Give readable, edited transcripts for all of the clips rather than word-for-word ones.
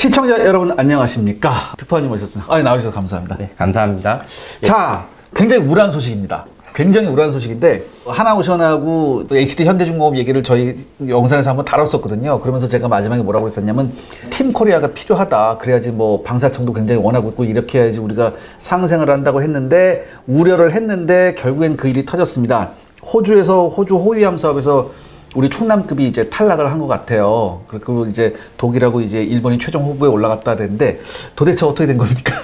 시청자 여러분 안녕하십니까? 특파원님 오셨습니다. 나와주셔서 감사합니다. 네, 감사합니다. 자, 굉장히 우울한 소식입니다. 굉장히 우울한 소식인데 하나오션하고 HD 현대중공업 얘기를 저희 영상에서 한번 다뤘었거든요. 그러면서 제가 마지막에 뭐라고 했었냐면 팀 코리아가 필요하다. 그래야지 뭐 방사청도 굉장히 원하고 있고 이렇게 해야지 우리가 상생을 한다고 했는데 우려를 했는데 결국엔 그 일이 터졌습니다. 호주에서 호주 호위함 사업에서 우리 충남급이 이제 탈락을 한 것 같아요. 그리고 이제 독일하고 이제 일본이 최종 후보에 올라갔다 그랬는데 도대체 어떻게 된 겁니까?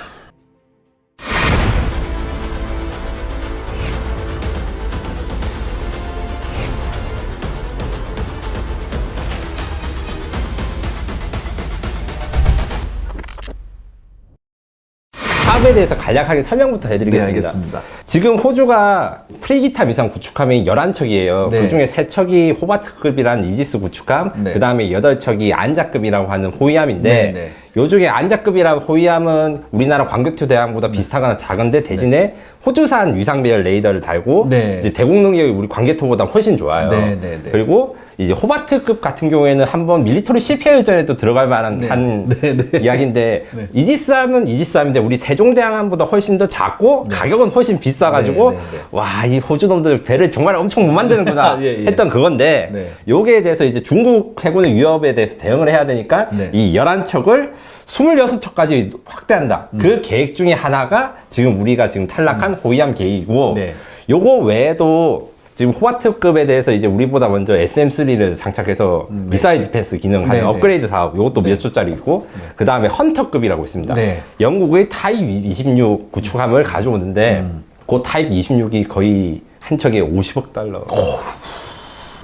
사업에 대해서 간략하게 설명부터 해드리겠습니다. 네, 알겠습니다. 지금 호주가 프리기타 위상 구축함이 11척이에요. 네. 그 중에 3척이 호바트급이라는 이지스 구축함, 네. 그 다음에 8척이 안자급이라고 하는 호위함인데, 네, 네. 요 중에 안자급이라는 호위함은 우리나라 광개토대함보다 비슷하거나 작은데 대신에 호주산 위상배열 레이더를 달고, 네. 이제 대공 능력이 우리 광개토보다 훨씬 좋아요. 네, 네, 네. 그리고 이제 호바트급 같은 경우에는 한번 밀리터리 실패전에도 들어갈 만한 네. 한 네, 네. 이야기인데 네. 이지스함은 이지스함인데 우리 세종대왕함보다 훨씬 더 작고 네. 가격은 훨씬 비싸가지고 네, 네, 네. 와, 이 호주놈들 배를 정말 엄청 못 만드는구나 예, 예. 했던 그건데 네. 요게에 대해서 이제 중국 해군의 위협에 대해서 대응을 해야 되니까 네. 이 11척을 26척까지 확대한다. 그 계획 중에 하나가 지금 우리가 지금 탈락한 호위함 계획이고 네. 요거 외에도 지금 호바트급에 대해서 이제 우리보다 먼저 SM3를 장착해서 네. 미사일 디펜스 기능하는 네, 네. 업그레이드 사업, 이것도 네. 몇 조짜리 있고, 그 다음에 헌터급이라고 있습니다. 네. 영국의 타입 26 구축함을 가져오는데, 그 타입 26이 거의 한 척에 50억 달러.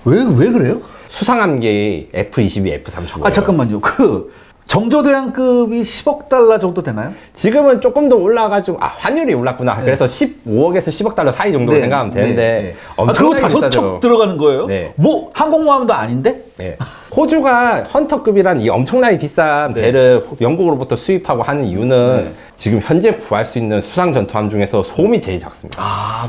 왜 그래요? 수상함계의 F-22, F-35. 잠깐만요. 정조대왕급이 10억 달러 정도 되나요? 지금은 조금 더 올라가지고, 환율이 올랐구나. 그래서 15억에서 10억 달러 사이 정도로 네, 생각하면 네, 되는데, 네. 엄청나게 그거 다섯 비싸죠. 척 들어가는 거예요? 네. 뭐 항공모함도 아닌데? 네. 호주가 헌터급이란 이 엄청나게 비싼 네. 배를 영국으로부터 수입하고 하는 이유는 네. 지금 현재 구할 수 있는 수상 전투함 중에서 소음이 제일 작습니다.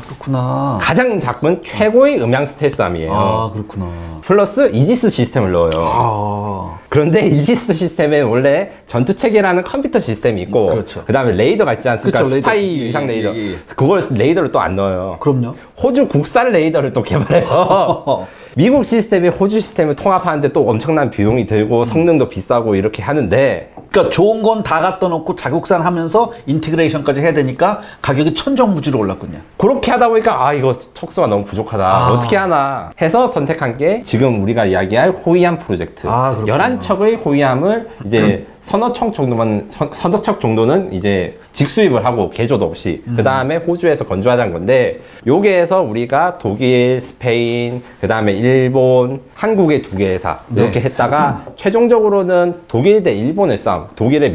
그렇구나. 가장 작은 최고의 음향 스텔스함이에요. 그렇구나. 플러스 이지스 시스템을 넣어요. 그런데 이지스 시스템에 원래 전투체계라는 컴퓨터 시스템이 있고 그렇죠. 그다음에 레이더가 있지 않습니까? 그렇죠, 레이더. 스파이 예, 위상 레이더. 예, 예. 그걸 레이더를 또 안 넣어요. 그럼요. 호주 국산 레이더를 또 개발해서 미국 시스템이 호주 시스템을 통합하는데 또 엄청난 비용이 들고 성능도 비싸고 이렇게 하는데 그러니까 좋은 건 다 갖다 놓고 자국산 하면서 인티그레이션까지 해야 되니까 가격이 천정부지로 올랐군요. 그렇게 하다 보니까 이거 척수가 너무 부족하다. 어떻게 하나 해서 선택한 게 지금 우리가 이야기할 호위함 프로젝트. 그렇구나. 11척의 호위함을 이제 서너 척 정도는 이제 직수입을 하고 개조도 없이 그 다음에 호주에서 건조하자는 건데 요게에서 우리가 독일, 스페인, 그 다음에 일본, 한국의 2개 회사 이렇게 했다가 최종적으로는 독일 대 일본의 싸움, 독일의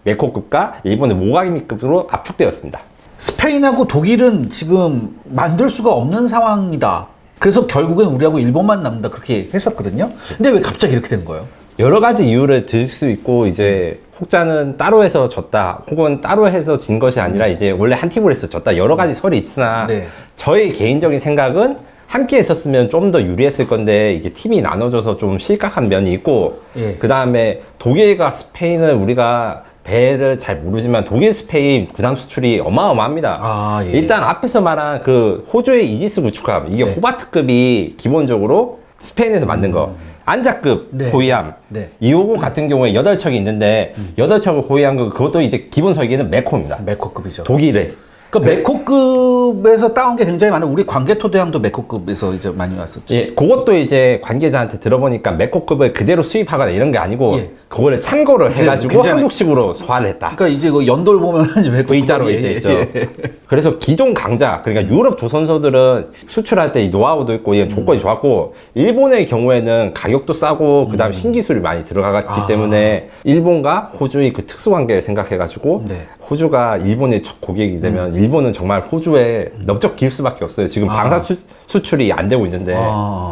메코급과 일본의 모가미급으로 압축되었습니다. 스페인하고 독일은 지금 만들 수가 없는 상황이다. 그래서 결국엔 우리하고 일본만 남는다. 그렇게 했었거든요. 근데 왜 갑자기 이렇게 된 거예요? 여러 가지 이유를 들 수 있고 이제 혹자는 따로 해서 졌다 혹은 따로 해서 진 것이 아니라 이제 원래 한 팀으로 해서 졌다 여러 가지 설이 있으나 네. 저의 개인적인 생각은 함께 했었으면 좀 더 유리했을 건데 이게 팀이 나눠져서 좀 실각한 면이 있고 예. 그 다음에 독일과 스페인을 우리가 배를 잘 모르지만 독일, 스페인 구상 수출이 어마어마합니다. 예. 일단 앞에서 말한 그 호주의 이지스 구축함 이게 네. 호바트급이 기본적으로 스페인에서 만든 거 안자급 네. 호위함 네. 이호고 같은 경우에 8척이 있는데 8척을 호위한 거 그것도 이제 기본 설계는 메코입니다. 메코급이죠. 독일에 그러니까 메코급에서 따온 게 굉장히 많은 우리 광개토대왕도 메코급에서 이제 많이 왔었죠. 예, 그것도 이제 관계자한테 들어보니까 메코급을 그대로 수입하거나 이런 게 아니고 예. 그거를 참고를 해가지고 굉장히- 한국식으로 소화를 했다. 그러니까 이제 그 연돌 보면 이제 메코급 V자로 돼 있죠. 그래서 기존 강자, 그러니까 유럽 조선소들은 수출할 때 이 노하우도 있고 이런 조건이 좋았고 일본의 경우에는 가격도 싸고 그다음 신기술이 많이 들어갔기 때문에 일본과 호주의 그 특수 관계를 생각해가지고 네. 호주가 일본의 첫 고객이 되면 일본은 정말 호주에 넓적 기울 수밖에 없어요. 지금 방사 수출이 안 되고 있는데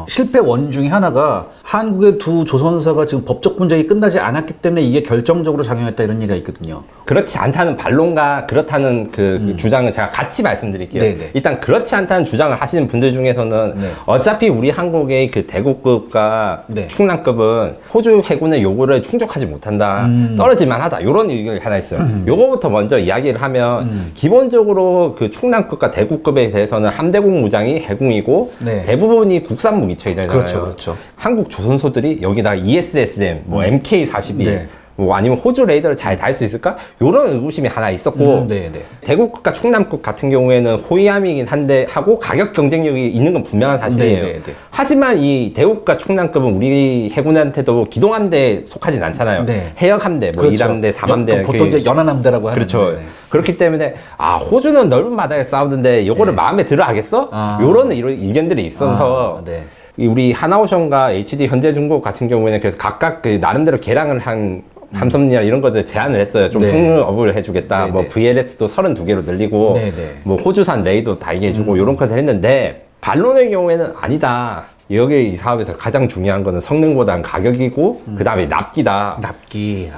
실패 원 중에 하나가 한국의 두 조선사가 지금 법적 분쟁이 끝나지 않았기 때문에 이게 결정적으로 작용했다 이런 얘기가 있거든요. 그렇지 않다는 반론과 그렇다는 그 주장을 제가 같이 말씀드릴게요. 네네. 일단 그렇지 않다는 주장을 하시는 분들 중에서는 네. 어차피 우리 한국의 그 대구급과 네. 충남급은 호주 해군의 요구를 충족하지 못한다. 떨어질만 하다. 이런 의견이 하나 있어요. 요거부터 먼저 이야기를 하면 기본적으로 그 충남급과 대구급에 대해서는 함대국 무장이 해군이고 네. 대부분이 국산 무기체잖아요. 그렇죠, 그렇죠. 한국 조선소들이 여기다 ESSM, 뭐 MK42, 네. 뭐 아니면 호주 레이더를 잘 달 수 있을까? 이런 의구심이 하나 있었고 네, 네. 대구급과 충남급 같은 경우에는 호위함이긴 한데 하고 가격 경쟁력이 있는 건 분명한 사실이에요. 네, 네, 네. 하지만 이 대구급과 충남급은 우리 해군한테도 기동함대에 속하진 않잖아요. 네. 해역함대, 뭐 그렇죠. 2함대, 3함대 보통 이제 연안함대라고 하는. 그렇죠. 그렇기 때문에 아 호주는 넓은 바다에 싸우는데 요거를 네. 마음에 들어 하겠어? 아. 요런 이런 의견들이 있어서 네. 이 우리 하나오션과 HD 현대중공 같은 경우에는 그래서 각각 그 나름대로 개량을 한 함선이나 이런 것들 제안을 했어요. 좀 네. 성능업을 해주겠다. 네, 뭐 네. VLS도 32개로 늘리고 네, 네. 뭐 호주산 레이도 달게 해주고 이런 것을 했는데 반론의 경우에는 아니다. 여기 이 사업에서 가장 중요한 거는 성능보다는 가격이고 그 다음에 납기다. 납기.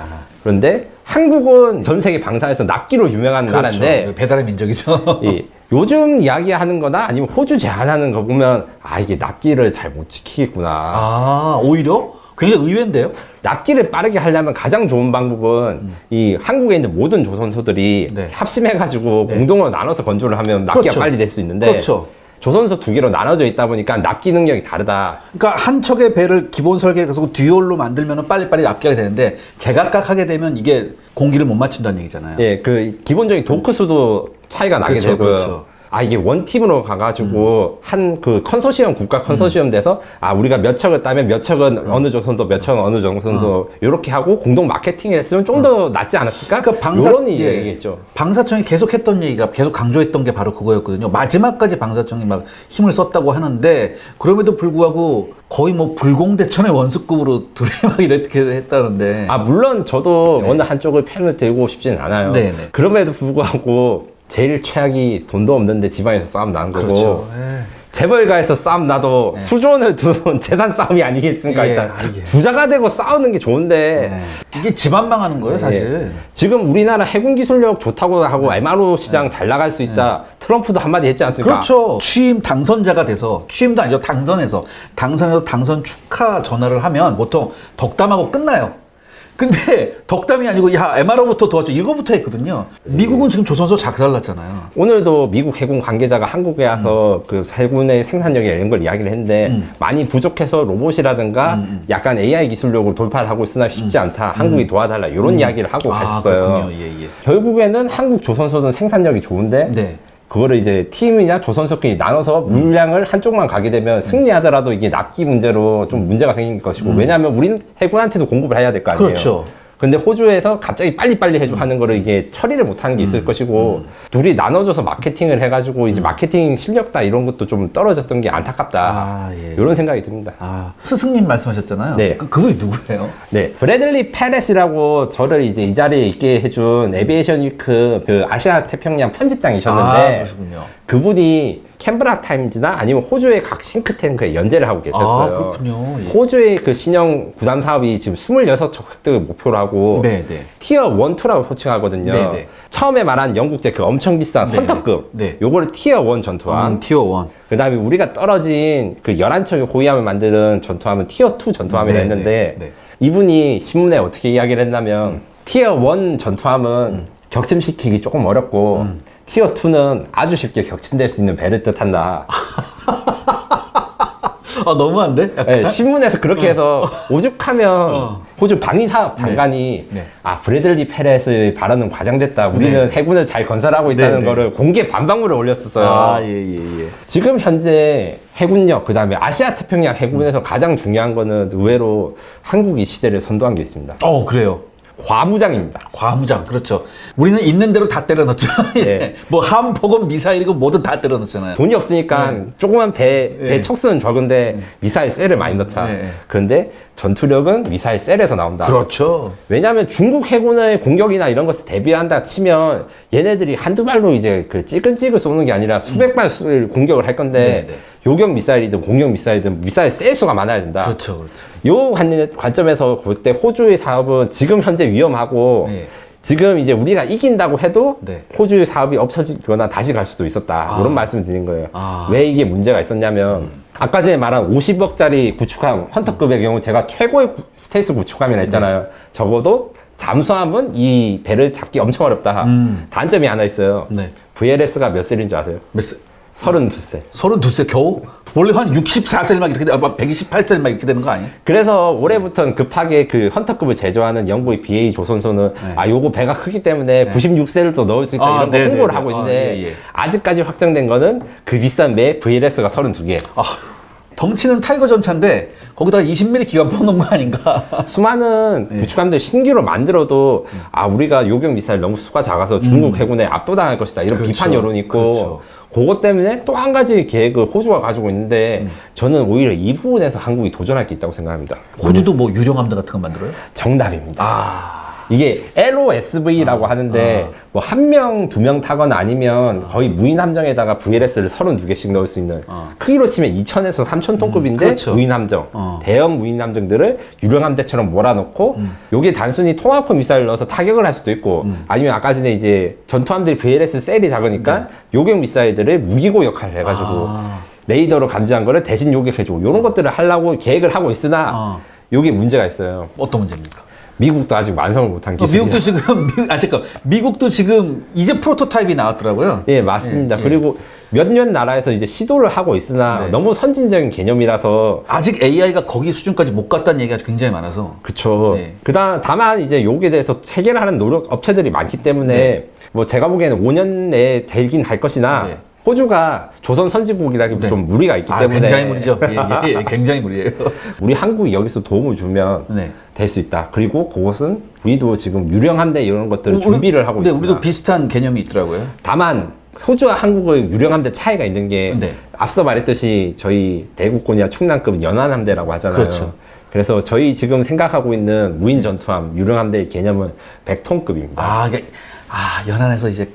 그런데 한국은 전 세계 방사에서 납기로 유명한 그렇죠. 나라인데 배달의 민족이죠. 이 요즘 이야기하는 거나 아니면 호주 제안하는 거 보면 아 이게 납기를 잘 못 지키겠구나. 아, 오히려? 굉장히 의외인데요? 납기를 빠르게 하려면 가장 좋은 방법은 이 한국에 있는 모든 조선소들이 네. 합심해가지고 네. 공동으로 나눠서 건조를 하면 납기가 그렇죠. 빨리 될 수 있는데 그렇죠. 조선소 두 개로 나눠져 있다 보니까 납기 능력이 다르다. 그러니까 한 척의 배를 기본 설계해서 듀얼로 만들면 빨리빨리 납기가 되는데 제각각 하게 되면 이게 공기를 못 맞춘다는 얘기잖아요. 예, 그 기본적인 도크 수도 차이가 나게 그렇죠, 되고요. 그렇죠. 아 이게 원팀으로 가가지고 한 그 컨소시엄 국가 컨소시엄 돼서 아 우리가 몇 척을 따면 몇 척은 어느 조선소 몇 척은 어느 조선소 이렇게 하고 공동 마케팅을 했으면 좀 더 낫지 않았을까? 그러니까 이런 예. 얘기겠죠. 방사청이 계속 했던 얘기가 계속 강조했던 게 바로 그거였거든요. 마지막까지 방사청이 막 힘을 썼다고 하는데 그럼에도 불구하고 거의 뭐 불공대천의 원수급으로 둘이 막 이렇게 했다는데. 아 물론 저도 네. 어느 한쪽을 편을 들고 싶지는 않아요. 네, 네. 그럼에도 불구하고 제일 최악이 돈도 없는데 지방에서 싸움 나는 거고 그렇죠. 예. 재벌가에서 싸움 나도 네. 수조원을 둔 재산 싸움이 아니겠습니까? 예, 일단 예. 부자가 되고 싸우는 게 좋은데 이게 집안 망하는 거예요, 사실. 예. 지금 우리나라 해군 기술력 좋다고 하고 MRO 시장 잘 나갈 수 있다. 트럼프도 한마디 했지 않습니까? 그렇죠. 취임 당선자가 돼서, 취임도 아니죠. 당선해서 당선 축하 전화를 하면 보통 덕담하고 끝나요. 근데 덕담이 아니고 야 MRO부터 도와줘 이거부터 했거든요. 미국은 지금 조선소 작살났잖아요. 오늘도 미국 해군 관계자가 한국에 와서 그 해군의 생산력에 이런 걸 이야기를 했는데 많이 부족해서 로봇이라든가 약간 AI 기술력으로 돌파를 하고 있으나 쉽지 않다. 한국이 도와달라. 이런 이야기를 하고 갔어요. 그렇군요. 예, 예. 결국에는 한국 조선소는 생산력이 좋은데 네. 그거를 이제 팀이나 조선소끼리 나눠서 물량을 한쪽만 가게 되면 승리하더라도 이게 납기 문제로 좀 문제가 생길 것이고 왜냐하면 우리는 해군한테도 공급을 해야 될 거 아니에요. 그렇죠. 근데 호주에서 갑자기 빨리빨리 해줘 하는 거를 이게 처리를 못하는 게 있을 것이고 둘이 나눠줘서 마케팅을 해가지고 이제 마케팅 실력다 이런 것도 좀 떨어졌던 게 안타깝다. 아, 예. 이런 생각이 듭니다. 아, 스승님 말씀하셨잖아요. 네. 그분이 누구예요? 네, 브래들리 페렛이라고 저를 이제 이 자리에 있게 해준 에비에이션 위크 그 아시아 태평양 편집장이셨는데 그러시군요. 그분이 캔버라 타임즈나 아니면 호주의 각 싱크탱크에 연재를 하고 계셨어요. 그렇군요. 예. 호주의 그 신형 구담 사업이 지금 26척 획득을 목표로 하고 네, 네. 티어 1, 2라고 호칭하거든요. 네, 네. 처음에 말한 영국제 그 엄청 비싼 네, 헌터급 네. 요거를 티어 1 전투함 티어 1. 그 다음에 우리가 떨어진 그 11척의 호위함을 만드는 전투함은 티어 2 전투함이라 네, 했는데 네, 네. 이분이 신문에 어떻게 이야기를 했냐면 티어 1 전투함은 격침시키기 조금 어렵고 티어 2는 아주 쉽게 격침될 수 있는 배를 뜻한다. 아, 너무한데? 약간? 네, 신문에서 그렇게 해서 오죽하면 호주 방위사업 장관이 네. 아 브래들리 페렛을 바라는 과장됐다. 우리는 해군을 잘 건설하고 있다는 네, 네. 거를 공개 반박물을 올렸었어요. 아, 예, 예, 예. 지금 현재 해군력 그다음에 아시아 태평양 해군에서 가장 중요한 거는 의외로 한국이 시대를 선도한 게 있습니다. 그래요. 과무장입니다. 과무장, 그렇죠. 우리는 있는 대로 다 때려 넣죠. 네. 뭐 함포건 미사일이고 뭐든 다 때려 넣잖아요. 돈이 없으니까 조그만 배 네. 척수는 적은데 미사일 셀을 많이 넣자. 네. 그런데 전투력은 미사일 셀에서 나온다. 그렇죠. 왜냐하면 중국 해군의 공격이나 이런 것을 대비한다 치면 얘네들이 한두 발로 이제 그 찌글찌글 쏘는 게 아니라 수백 발을 공격을 할 건데 네네. 요격 미사일이든 공격 미사일이든 미사일 셀 수가 많아야 된다. 그렇죠. 그렇죠. 요 관점에서 볼 때 호주의 사업은 지금 현재 위험하고 네. 지금 이제 우리가 이긴다고 해도 네. 호주의 사업이 없어지거나 다시 갈 수도 있었다. 아. 이런 말씀을 드린 거예요. 아. 왜 이게 문제가 있었냐면 아까 전에 말한 50억짜리 구축함 헌터급의 경우 제가 최고의 스텔스 구축함이라 했잖아요. 적어도 잠수함은 이 배를 잡기 엄청 어렵다. 단점이 하나 있어요. 네. VLS가 몇 셀인 줄 아세요? 몇 세? 32셀. 32세 겨우? 원래 한 64셀 막 이렇게 128셀 막 이렇게 되는 거 아니에요? 그래서 올해부터는 급하게 그 헌터급을 제조하는 영국의 BA 조선소는 네. 아 요거 배가 크기 때문에 96셀을 또 넣을 수 있다 아, 이런 거 네네네. 홍보를 하고 있는데 예, 예. 아직까지 확정된 거는 그 비싼 배 VLS가 32개. 아, 덩치는 타이거 전차인데 거기다가 20mm 기관포 넣은 거 아닌가? 수많은 구축함들 신규로 만들어도 아 우리가 요격 미사일 너무 수가 작아서 중국 해군에 압도당할 것이다 이런 그렇죠. 비판 여론이 있고 그렇죠. 그것 때문에 또 한 가지 계획을 호주가 가지고 있는데 저는 오히려 이 부분에서 한국이 도전할 게 있다고 생각합니다. 호주도 뭐 유령함대 같은 거 만들어요? 정답입니다. 아, 이게 LOSV라고 하는데 뭐 한 명, 두 명 타거나 아니면 거의 무인 함정에다가 VLS를 32개씩 넣을 수 있는 크기로 치면 2,000에서 3,000톤급인데 그렇죠. 무인 함정, 대형 무인 함정들을 유령 함대처럼 몰아넣고 요게 단순히 토마호크 미사일 넣어서 타격을 할 수도 있고 아니면 아까 전에 이제 전투함들이 VLS 셀이 작으니까 요격 미사일들을 무기고 역할을 해가지고 아. 레이더로 감지한 거를 대신 요격해주고 요런 것들을 하려고 계획을 하고 있으나 요게 문제가 있어요. 어떤 문제입니까? 미국도 아직 완성을 못한 기술이에요. 미국도 지금 잠깐 미국도 지금 이제 프로토타입이 나왔더라고요. 예, 맞습니다. 예, 예. 그리고 몇몇 나라에서 이제 시도를 하고 있으나 네. 너무 선진적인 개념이라서 아직 AI가 거기 수준까지 못 갔다는 얘기가 굉장히 많아서. 그쵸. 네. 다만 이제 요기에 대해서 해결하는 노력 업체들이 많기 때문에 네. 뭐 제가 보기에는 5년 내에 되긴 할 것이나 네. 호주가 조선 선진국이라기 네. 좀 무리가 있기 아, 때문에 굉장히 무리죠. 예, 예, 굉장히 무리예요. 우리 한국이 여기서 도움을 주면 네. 될 수 있다. 그리고 그것은 우리도 지금 유령함대 이런 것들을 우리- 준비를 하고 네, 있습니다. 우리도 비슷한 개념이 있더라고요. 다만 호주와 한국의 유령함대 차이가 있는 게 네. 앞서 말했듯이 저희 대국군이나 충남급 연안함대라고 하잖아요. 그렇죠. 그래서 저희 지금 생각하고 있는 무인 전투함 유령함대의 개념은 100톤급입니다. 연안에서 이제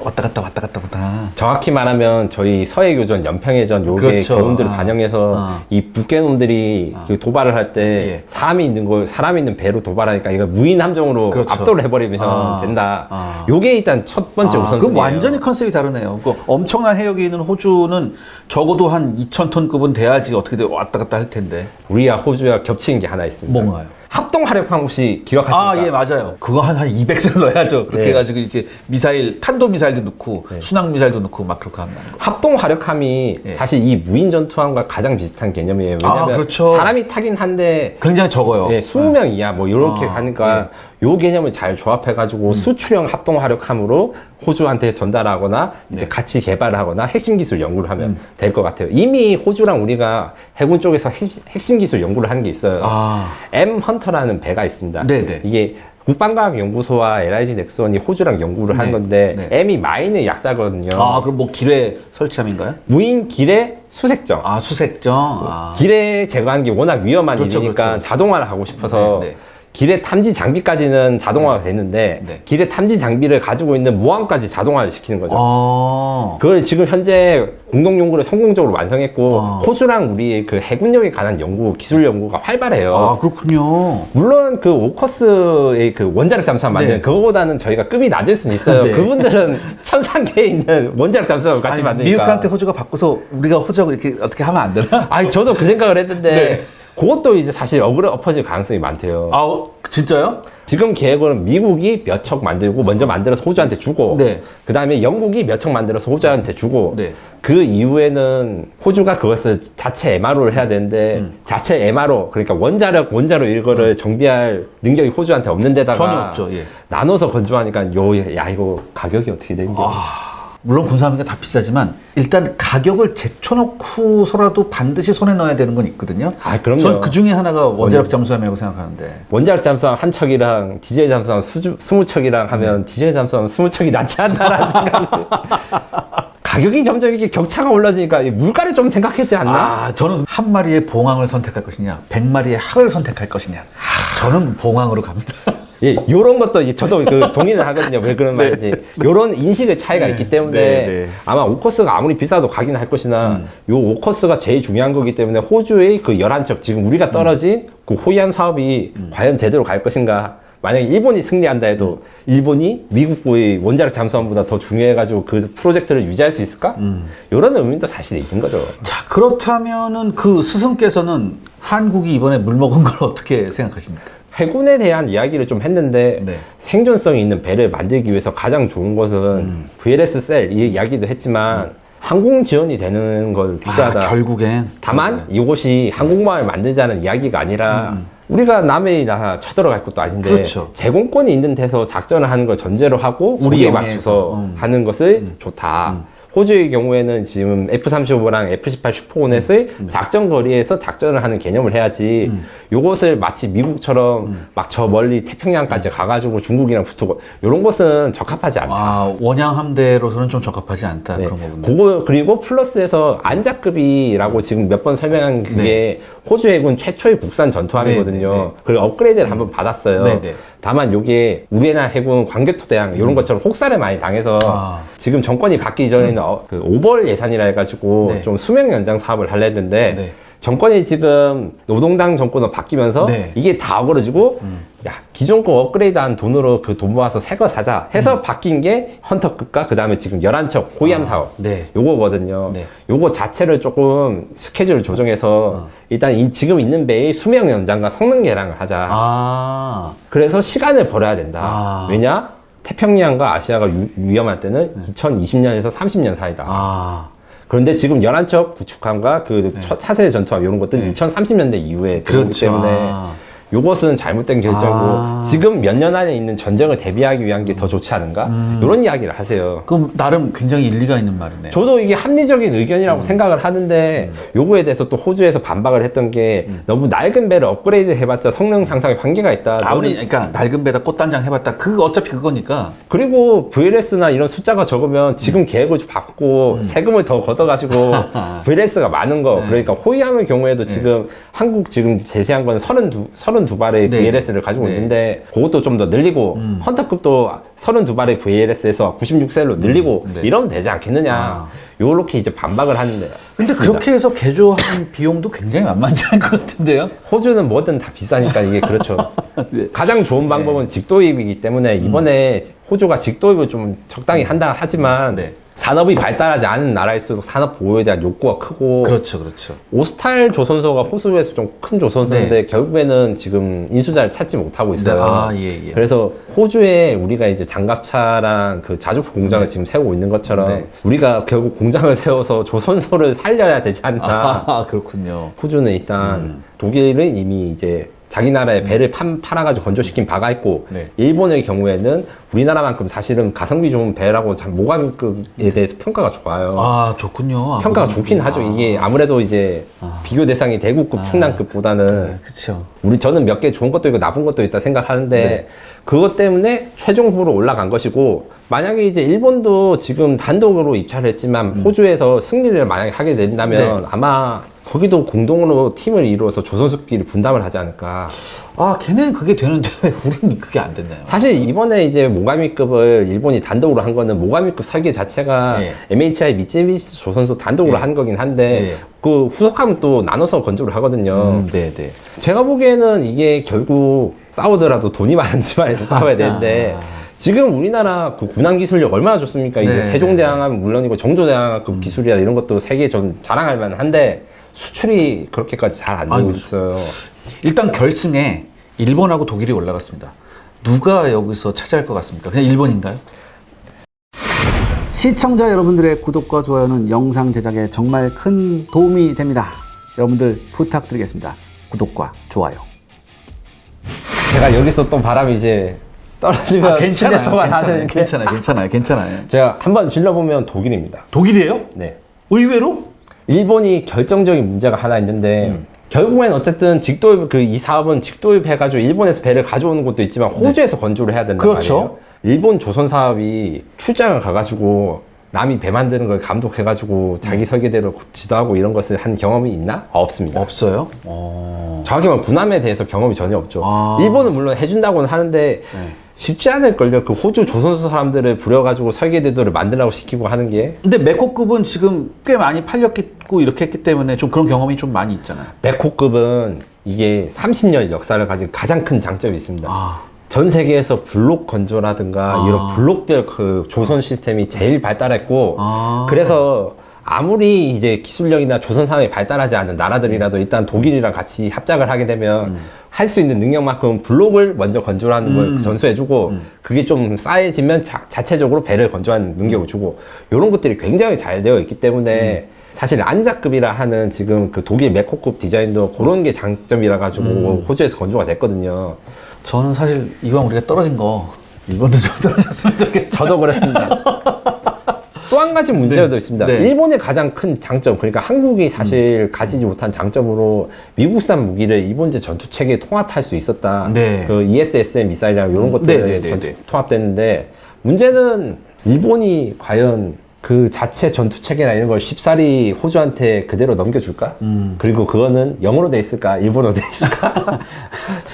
왔다 갔다 보다. 정확히 말하면 저희 서해교전, 연평해전 요게 그렇죠. 개론들을 반영해서 이 북괴놈들이 그 도발을 할 때 예. 사람이 있는 배로 도발하니까 이거 무인 함정으로 그렇죠. 압도를 해버리면 된다. 아. 요게 일단 첫 번째 우선순위예요. 그럼 완전히 컨셉이 다르네요. 그 엄청난 해역이 있는 호주는 적어도 한 2,000톤급은 돼야지 어떻게든 왔다 갔다 할 텐데. 우리와 호주와 겹치는 게 하나 있습니다. 뭔가요? 합동화력함 혹시 기억하십니까? 예, 맞아요. 그거 한 200셀 넣어야죠. 그렇게 네. 해가지고 이제 미사일, 탄도미사일도 넣고, 네. 순항미사일도 넣고 막 그렇게 한다는 거. 합동화력함이 예. 사실 이 무인 전투함과 가장 비슷한 개념이에요. 왜냐하면 그렇죠. 사람이 타긴 한데 굉장히 적어요. 예, 20명 이하 뭐 이렇게 하니까 요 개념을 잘 조합해가지고 수출형 합동화력함으로 호주한테 전달하거나 이제 같이 개발을 하거나 핵심 기술 연구를 하면 될 것 같아요. 이미 호주랑 우리가 해군 쪽에서 핵심 기술 연구를 하는 게 있어요. M 헌터라는 배가 있습니다. 네네. 이게 국방과학연구소와 LIG 넥슨이 호주랑 연구를 한 네. 건데 네. M이 마인의 약자거든요. 그럼 뭐 기뢰 설치함인가요? 무인 기뢰 수색정. 수색정. 기뢰 제거하는 게 워낙 위험한 그렇죠, 일이니까 그렇죠. 자동화를 하고 싶어서 네, 네. 기뢰 탐지 장비까지는 자동화가 됐는데 네. 기뢰 탐지 장비를 가지고 있는 모함까지 자동화를 시키는 거죠. 그걸 지금 현재 공동 연구를 성공적으로 완성했고 호주랑 우리 그 해군력에 관한 연구, 기술 연구가 활발해요. 그렇군요. 물론 그 오커스의 그 원자력 잠수함 만드는 네. 그거보다는 저희가 급이 낮을 수는 있어요. 네. 그분들은 천상계에 있는 원자력 잠수함을 같이 만드니까. 미국한테 호주가 바꿔서 우리가 호주하고 이렇게 어떻게 하면 안 되나? 아니 저도 그 생각을 했는데 네. 그것도 이제 사실 엎어질 가능성이 많대요. 진짜요? 지금 계획은 미국이 몇 척 만들고 먼저 만들어서 호주한테 주고 네. 그 다음에 영국이 몇 척 만들어서 호주한테 주고 네. 그 이후에는 호주가 그것을 자체 MRO를 해야 되는데 자체 MRO 그러니까 원자로 이거를 정비할 능력이 호주한테 없는 데다가 전혀 없죠. 예. 나눠서 건조하니까 이거 가격이 어떻게 되는 게 물론 군사함이가 다 비싸지만 일단 가격을 제쳐놓고서라도 반드시 손에 넣어야 되는 건 있거든요. 그럼요. 전 그 중에 하나가 원자력 잠수함이라고 생각하는데. 원자력 잠수함 한 척이랑 디젤 잠수함 20척이랑 하면 디젤 잠수함 20척이 낫지 않나라는 생각이 가격이 점점 이게 격차가 올라지니까 이 물가를 좀 생각했지 않나? 아, 저는 한 마리의 봉황을 선택할 것이냐, 100마리의 학을 선택할 것이냐. 저는 봉황으로 갑니다. 예, 요런 것도 이제 저도 그 동의는 하거든요. 왜 그런 말인지. 요런 인식의 차이가 있기 때문에 네. 아마 오커스가 아무리 비싸도 가긴 할 것이나 요 오커스가 제일 중요한 거기 때문에 호주의 그 11척 지금 우리가 떨어진 그 호위함 사업이 과연 제대로 갈 것인가. 만약에 일본이 승리한다 해도 일본이 미국의 원자력 잠수함보다 더 중요해가지고 그 프로젝트를 유지할 수 있을까? 요런 의문도 사실 있는 거죠. 자, 그렇다면은 그 스승께서는 한국이 이번에 물먹은 걸 어떻게 생각하십니까? 해군에 대한 이야기를 좀 했는데 네. 생존성이 있는 배를 만들기 위해서 가장 좋은 것은 VLS 셀 이 이야기도 했지만 항공 지원이 되는 걸 필요하다. 결국엔. 다만 이곳이 항공모함을 만들자는 이야기가 아니라 우리가 남의 나라 쳐들어갈 것도 아닌데 그렇죠. 제공권이 있는 데서 작전을 하는 걸 전제로 하고 우리 우리에 영해에서. 맞춰서 하는 것을 좋다. 호주의 경우에는 지금 F-35랑 F-18 슈퍼호넷의 작전 거리에서 작전을 하는 개념을 해야지 요것을 마치 미국처럼 막 저 멀리 태평양까지 가가지고 중국이랑 붙고 요런 것은 적합하지 않다. 아, 원양 함대로서는 좀 적합하지 않다. 네. 그런 거군요. 그거 그리고 플러스에서 안자급이라고 지금 몇 번 설명한 그게 호주 해군 최초의 국산 전투함이거든요. 네, 네, 네. 그리고 업그레이드를 한번 받았어요. 네, 네. 다만 요게 우리나라 해군 광개토대왕 이런 것처럼 혹사를 많이 당해서 아. 지금 정권이 바뀌기 전에는 그 오벌 예산이라 해가지고 네. 좀 수명 연장 사업을 하려 했는데 네. 정권이 지금 노동당 정권으로 바뀌면서 네. 이게 다 어그러지고 야 기존 거 업그레이드한 돈으로 그 돈 모아서 새 거 사자 해서 바뀐 게 헌터급과 그 다음에 지금 11척 호위함 사업 네. 요거거든요. 네. 요거 자체를 조금 스케줄을 조정해서 일단 지금 있는 배의 수명 연장과 성능 개량을 하자. 아. 그래서 시간을 벌어야 된다. 아. 왜냐? 태평양과 아시아가 위험할 때는 2020년에서 30년 사이다. 아. 그런데 지금 11척 구축함과 그 차세대 전투함 이런 것들은 2030년대 이후에 들어오기 그렇죠. 때문에 아. 요것은 잘못된 결정이고 아. 지금 몇 년 안에 있는 전쟁을 대비하기 위한 게 더 좋지 않은가? 이런 이야기를 하세요. 그럼 나름 굉장히 일리가 있는 말이네. 저도 이게 합리적인 의견이라고 생각을 하는데 요거에 대해서 또 호주에서 반박을 했던 게 너무 낡은 배를 업그레이드 해봤자 성능 향상에 한계가 있다. 아무리 그러니까 낡은 배다 꽃단장 해봤다. 그 어차피 그거니까. 그리고 VLS나 이런 숫자가 적으면 지금 계획을 받고 세금을 더 걷어가지고 VLS가 많은 거. 그러니까 호위함의 경우에도 지금 한국 지금 제시한 건 32발의 네. VLS를 가지고 네. 있는데 그것도 좀 더 늘리고 헌터급도 32발의 VLS에서 96셀로 늘리고 네. 이러면 되지 않겠느냐. 아. 요렇게 이제 반박을 하는데. 근데 그렇게 해서 개조하는 비용도 굉장히 만만치 않을 것 같은데요? 호주는 뭐든 다 비싸니까 이게 그렇죠. 네. 가장 좋은 방법은 직도입이기 때문에 이번에 호주가 직도입을 좀 적당히 한다 하지만 네. 산업이 발달하지 않은 나라일수록 산업 보호에 대한 욕구가 크고 그렇죠, 그렇죠. 오스탈 조선소가 호주에서 좀 큰 조선소인데 네. 결국에는 지금 인수자를 찾지 못하고 있어요. 아, 예, 예. 그래서 호주에 우리가 이제 장갑차랑 그 자주포 공장을 지금 세우고 있는 것처럼 네. 우리가 결국 공장을 세워서 조선소를 살려야 되지 않나. 아, 그렇군요. 호주는 일단 독일은 이미 이제 자기 나라의 배를 팔아가지고 건조시킨 바가 있고 네. 일본의 경우에는 우리나라만큼 사실은 가성비 좋은 배라고 참 모가미급에 대해서 평가가 좋아요. 아, 좋군요. 평가가 아버님. 좋긴 하죠. 이게 아무래도 이제 비교 대상이 대구급, 충남급보다는 그렇죠. 저는 몇 개 좋은 것도 있고 나쁜 것도 있다 생각하는데 네. 그것 때문에 최종 후보로 올라간 것이고 만약에 이제 일본도 지금 단독으로 입찰을 했지만 호주에서 승리를 만약에 하게 된다면 네. 아마 거기도 공동으로 팀을 이루어서 조선소끼리 분담을 하지 않을까. 아, 걔네는 그게 되는데 왜 우리는 그게 안 됐나요? 사실 이번에 이제 모가미급을 일본이 단독으로 한 거는 모가미급 설계 자체가 네. MHI 미쯔비시 조선소 단독으로 네. 한 거긴 한데 네. 그 후속하면 또 나눠서 건조를 하거든요. 네, 네. 제가 보기에는 이게 결국 싸우더라도 돈이 많은 집안에서 싸워야 되는데 지금 우리나라 그 군함 기술력 얼마나 좋습니까? 이제 네. 세종대왕하면 물론이고 정조대왕급 기술이라 이런 것도 세계에 전 자랑할 만한데 수출이 그렇게까지 잘 안 되고 아이고, 있어요. 일단 결승에 일본하고 독일이 올라갔습니다. 누가 여기서 차지할 것 같습니까? 그냥 일본인가요? 시청자 여러분들의 구독과 좋아요는 영상 제작에 정말 큰 도움이 됩니다. 여러분들 부탁드리겠습니다. 구독과 좋아요. 제가 여기서 또 바람이 이제 떨어지면 실내서만 하는 게 괜찮아요. 제가 한번 질러보면 독일입니다. 독일이에요? 네. 의외로? 일본이 결정적인 문제가 하나 있는데 결국엔 어쨌든 직도입 이 사업은 직도입 해가지고 일본에서 배를 가져오는 것도 있지만 호주에서 건조를 해야 된단 그렇죠. 말이에요. 일본 조선 사업이 출장을 가가지고 남이 배 만드는 걸 감독해가지고 자기 설계대로 지도하고 이런 것을 한 경험이 있나? 없습니다. 없어요? 정확히 말하면 군함에 대해서 경험이 전혀 없죠. 아. 일본은 물론 해준다고는 하는데 쉽지 않을걸요. 그 호주 조선소 사람들을 부려가지고 설계대도를 만들라고 시키고 하는 게. 근데 메코급은 지금 꽤 많이 팔렸고 이렇게 했기 때문에 좀 그런 경험이 좀 많이 있잖아요. 메코급은 이게 30년 역사를 가진 가장 큰 장점이 있습니다. 아. 전 세계에서 블록 건조라든가 이런 블록별 그 조선 시스템이 제일 발달했고 그래서 아무리 이제 기술력이나 조선 사회이 발달하지 않은 나라들이라도 일단 독일이랑 같이 합작을 하게 되면 할 수 있는 능력만큼 블록을 먼저 건조하는 걸 전수해주고 그게 좀 쌓여지면 자체적으로 배를 건조하는 능력을 주고 이런 것들이 굉장히 잘 되어 있기 때문에 사실 안자급이라 하는 지금 그 독일 메코급 디자인도 그런 게 장점이라 가지고 호주에서 건조가 됐거든요. 저는 사실 이왕 우리가 떨어진 거 일본도 좀 떨어졌으면 좋겠어요. 저도 그랬습니다. 또 한 가지 문제도 있습니다. 네. 일본의 가장 큰 장점, 그러니까 한국이 사실 가지지 못한 장점으로 미국산 무기를 일본제 전투체계에 통합할 수 있었다. 네. 그 ESSM 미사일이랑 이런 것들 통합됐는데 문제는 일본이 과연 그 자체 전투체계나 이런 걸 쉽사리 호주한테 그대로 넘겨줄까? 그리고 그거는 영어로 돼 있을까? 일본어로 돼 있을까?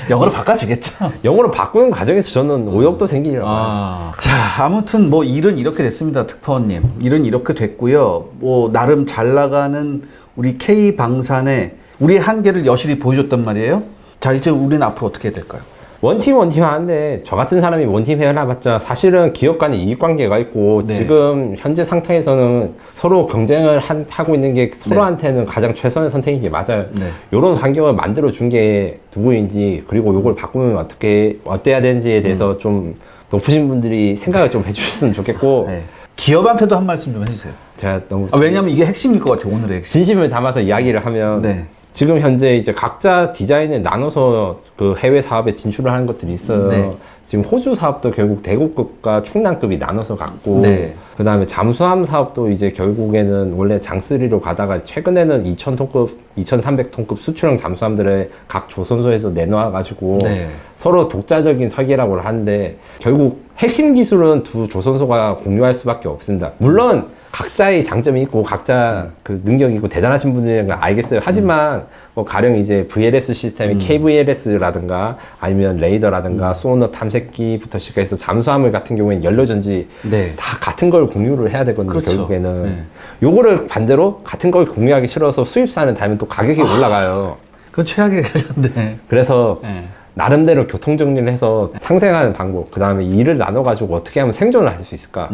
영어로 바꿔주겠죠. 영어로 바꾸는 과정에서 저는 오역도 생기려고 봐요. 자, 아무튼 뭐 일은 이렇게 됐습니다. 특파원님. 일은 이렇게 됐고요. 뭐 나름 잘 나가는 우리 K방산에 우리의 한계를 여실히 보여줬단 말이에요. 자, 이제 우리는 앞으로 어떻게 해야 될까요? 원팀 하는데 저 같은 사람이 원팀 해놔봤자 사실은 기업 간의 이익관계가 있고 네. 지금 현재 상태에서는 서로 경쟁을 하고 있는 게 서로한테는 가장 최선의 선택인 게 맞아요. 네. 이런 환경을 만들어 준 게 누구인지 그리고 이걸 바꾸면 어때야 되는지에 대해서 좀 높으신 분들이 생각을 좀 해주셨으면 좋겠고 네. 기업한테도 한 말씀 좀 해주세요. 제가 너무 왜냐면 이게 핵심일 것 같아요. 오늘의 핵심. 진심을 담아서 이야기를 하면 네. 지금 현재 이제 각자 디자인을 나눠서 그 해외 사업에 진출을 하는 것들이 있어요. 네. 지금 호주 사업도 결국 대구급과 충남급이 나눠서 갔고, 네. 그 다음에 잠수함 사업도 이제 결국에는 원래 장3로 가다가 최근에는 2,000톤급, 2,300톤급 수출형 잠수함들을 각 조선소에서 내놓아가지고 네. 서로 독자적인 설계라고 하는데 결국 핵심 기술은 두 조선소가 공유할 수밖에 없습니다. 물론 각자의 장점이 있고 각자 그 능력이 있고 대단하신 분들인 걸 알겠어요. 하지만 뭐 가령 이제 VLS 시스템이 KVLS라든가 아니면 레이더라든가 소너 탐색기부터 시작해서 잠수함을 같은 경우에는 연료전지 네. 다 같은 걸 공유를 해야 되거든요. 그렇죠. 결국에는 네. 요거를 반대로 같은 걸 공유하기 싫어서 수입사는 달면 또 가격이 올라가요. 그건 최악의 결론데. 그래서 네. 나름대로 교통정리를 해서 상생하는 방법, 그 다음에 일을 나눠가지고 어떻게 하면 생존을 할 수 있을까.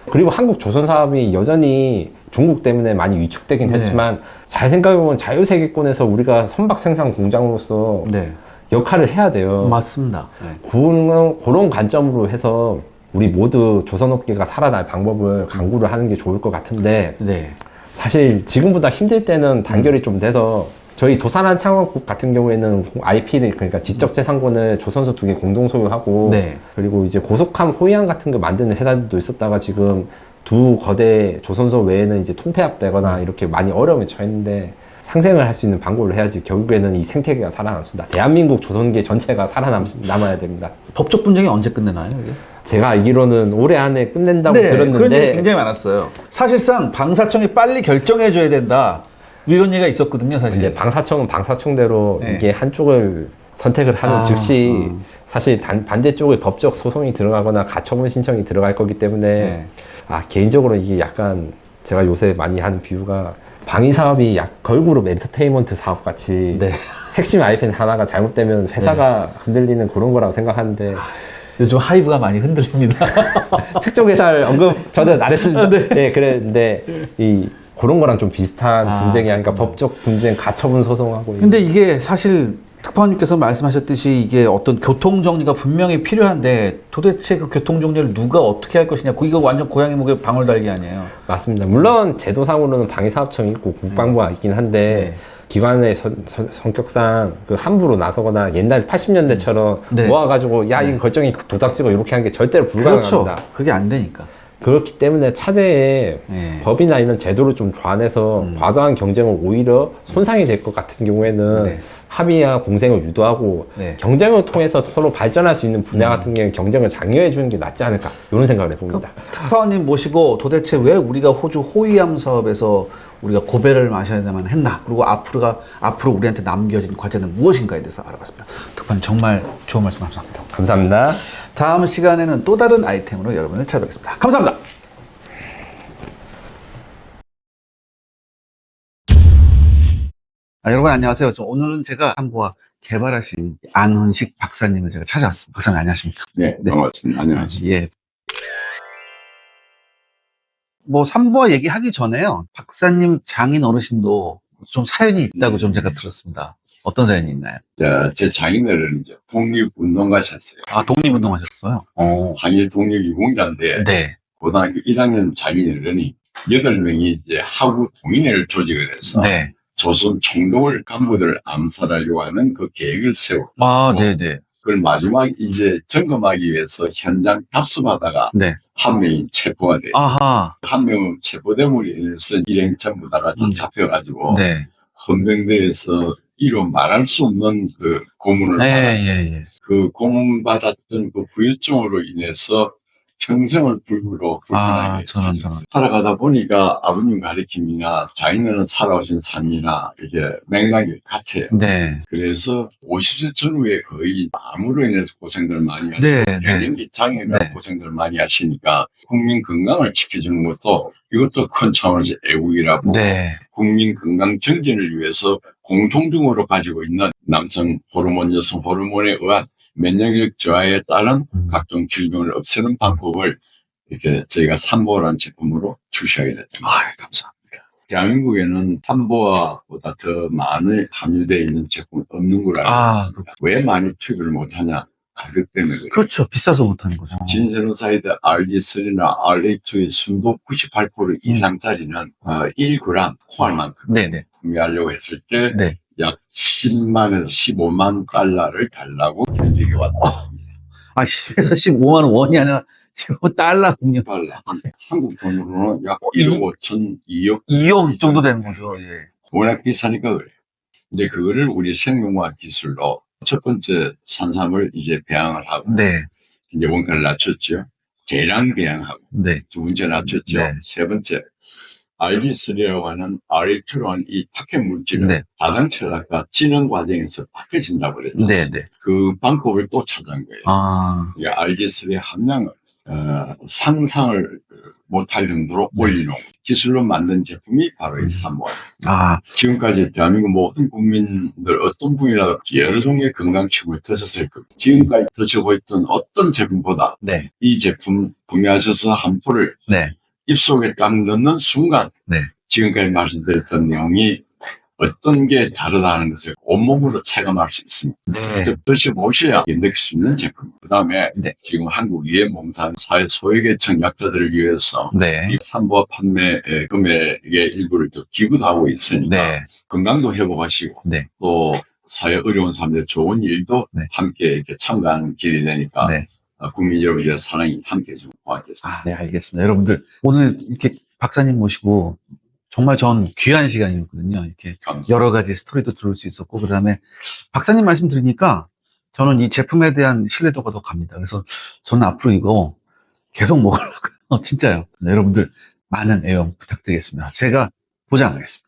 그리고 한국 조선 사업이 여전히 중국 때문에 많이 위축되긴 네. 했지만 잘 생각해보면 자유세계권에서 우리가 선박 생산 공장으로서 네. 역할을 해야 돼요. 맞습니다. 네. 그런 관점으로 해서 우리 모두 조선업계가 살아날 방법을 강구를 하는 게 좋을 것 같은데 네. 사실 지금보다 힘들 때는 단결이 좀 돼서 저희 도산한 창업국 같은 경우에는 IP를 그러니까 지적재산권을 조선소 2개 공동 소유하고 네. 그리고 이제 고속함 호위함 같은 거 만드는 회사들도 있었다가 지금 두 거대 조선소 외에는 이제 통폐합되거나 이렇게 많이 어려움에 처했는데 상생을 할 수 있는 방법을 해야지 결국에는 이 생태계가 살아남습니다. 대한민국 조선계 전체가 살아남아야 됩니다. 법적 분쟁이 언제 끝내나요? 이게? 제가 알기로는 올해 안에 끝낸다고 그런 얘기 들었는데 굉장히 많았어요. 사실상 방사청이 빨리 결정해줘야 된다. 이런 얘기가 있었거든요, 사실. 근데 방사청은 방사청대로 네. 이게 한쪽을 선택을 하는 즉시 사실 반대쪽에 법적 소송이 들어가거나 가처분 신청이 들어갈 거기 때문에 네. 개인적으로 이게 약간 제가 요새 많이 하는 비유가 방위 사업이 걸그룹 엔터테인먼트 사업 같이 네. 핵심 아이템 하나가 잘못되면 회사가 흔들리는 그런 거라고 생각하는데 요즘 하이브가 많이 흔들립니다. 특정 회사를 언급 저는 안 했습니다. 네, 그랬는데 그런 거랑 좀 비슷한 분쟁이 아니까 법적 분쟁, 가처분 소송하고. 근데 이게 사실 특파원님께서 말씀하셨듯이 이게 어떤 교통정리가 분명히 필요한데 도대체 그 교통정리를 누가 어떻게 할 것이냐. 이거 완전 고양이 목에 방울 달기 아니에요. 맞습니다. 물론 제도상으로는 방위사업청이 있고 국방부가 있긴 한데 기관의 성격상 그 함부로 나서거나 옛날 80년대처럼 네. 모아가지고 야 이거 결정이 도장 찍어 이렇게 하는 게 절대로 불가능합니다. 그렇죠. 그게 안 되니까. 그렇기 때문에 차제에 네. 법이나 이런 제도를 좀 조안해서 과도한 경쟁을 오히려 손상이 될 것 같은 경우에는 네. 합의와 공생을 유도하고 네. 경쟁을 통해서 서로 발전할 수 있는 분야 같은 경우는 경쟁을 장려해 주는 게 낫지 않을까 이런 생각을 해봅니다. 특파원님 모시고 도대체 왜 우리가 호주 호위함 사업에서 우리가 고배를 마셔야만 했나, 그리고 앞으로 우리한테 남겨진 과제는 무엇인가에 대해서 알아봤습니다. 특파원님 정말 좋은 말씀 감사합니다. 감사합니다. 다음 시간에는 또 다른 아이템으로 여러분을 찾아뵙겠습니다. 감사합니다. 여러분 안녕하세요. 오늘은 제가 한보아 개발하신 안훈식 박사님을 제가 찾아왔습니다. 박사님 안녕하십니까? 네, 반갑습니다. 안녕하세요. 예. 삼보아 얘기하기 전에요. 박사님 장인 어르신도 좀 사연이 있다고 좀 제가 들었습니다. 어떤 사연이 있나요? 제 장인어른은 이제 독립운동가셨어요. 아, 독립운동하셨어요? 한일 독립유공자인데, 네. 고등학교 1학년 장인어른이 8명이 이제 하구 동인회를 조직을 해서, 네. 조선 총독을 간부들을 암살하려고 하는 그 계획을 세우고, 아, 네네. 그걸 마지막 이제 점검하기 위해서 현장 답습하다가 네. 한 명이 체포가 돼요. 아하. 한 명은 체포됨으로 인해서 일행 전부 다가 잡혀가지고, 네. 헌병대에서 이로 말할 수 없는 그 고문을 받았어요. 그 고문받았던 그 부유증으로 인해서 평생을 불편하게 저는. 살아가다 보니까 아버님 가르침이나 자기는 살아오신 삶이나 이게 맥락이 같아요. 네. 그래서 50세 전후에 거의 암으로 인해서 고생들 많이 하시고 네. 갱년기 장애로 네. 고생들 많이 하시니까 국민 건강을 지켜주는 것도 이것도 큰 차원에서 애국이라고 네. 국민 건강 정진을 위해서 공통적으로 가지고 있는 남성 호르몬, 여성 호르몬에 의한 면역력 저하에 따른 각종 질병을 없애는 방법을 이렇게 저희가 삼보라는 제품으로 출시하게 됐습니다. 감사합니다. 대한민국에는 삼보아보다 더 많이 함유되어 있는 제품은 없는 걸로 알고 있습니다. 왜 많이 투입을 못하냐? 가격 때문에 그래요. 그렇죠. 비싸서 못하는 거죠. 진세로사이드 RG3나 RA2의 순도 98% 이상짜리는 1g 코알만큼 네네. 구매하려고 했을 때 네. 약 10만에서 15만 달러를 달라고 견적이 왔다. 10에서 15만 원이 아니라 15달러군요. 달러. 한국 돈으로는 약 1억 5천, 2억. 2억 정도 되는 거죠. 예. 워낙 비싸니까 그래요. 이제 그거를 우리 생명과학 기술로 첫 번째 산삼을 이제 배양을 하고. 네. 이제 원가를 낮췄죠. 계량 배양하고. 네. 두 번째 낮췄죠. 네. 세 번째. RG3라고 하는 RA2로 하는 이 파켓 물질은 네. 다당철학과 진행 과정에서 바뀌어진다고 그랬죠. 네네. 그 방법을 또 찾은 거예요. 이게 RG3의 함량을 상상을 못할 정도로 올리는 기술로 만든 제품이 바로 이 삼보아입니다. 지금까지 대한민국 모든 국민들 어떤 분이라도 여러 종류의 건강식품을 드셨을 겁니다. 지금까지 드셔보였던 어떤 제품보다 네. 이 제품 구매하셔서 한 포를 네. 입속에 딱 넣는 순간 네. 지금까지 말씀드렸던 내용이 어떤 게 다르다는 것을 온몸으로 체감할 수 있습니다. 네. 드셔보셔야 느낄 수 있는 제품. 그 다음에 네. 지금 한국 위해몽산 사회 소외계층 약자들을 위해서 네. 이 삼보아 판매 금액의 일부를 또 기부도 하고 있으니까 네. 건강도 회복하시고 네. 또 사회 어려운 사람들 좋은 일도 네. 함께 이렇게 참가하는 길이 되니까 네. 국민 여러분들의 사랑이 함께 좀 고맙겠습니다. 네, 알겠습니다. 여러분들, 오늘 이렇게 박사님 모시고 정말 전 귀한 시간이었거든요. 이렇게 감사합니다. 여러 가지 스토리도 들을 수 있었고, 그 다음에 박사님 말씀 들으니까 저는 이 제품에 대한 신뢰도가 더 갑니다. 그래서 저는 앞으로 이거 계속 먹으려고요. 진짜요. 네, 여러분들 많은 애용 부탁드리겠습니다. 제가 보장하겠습니다.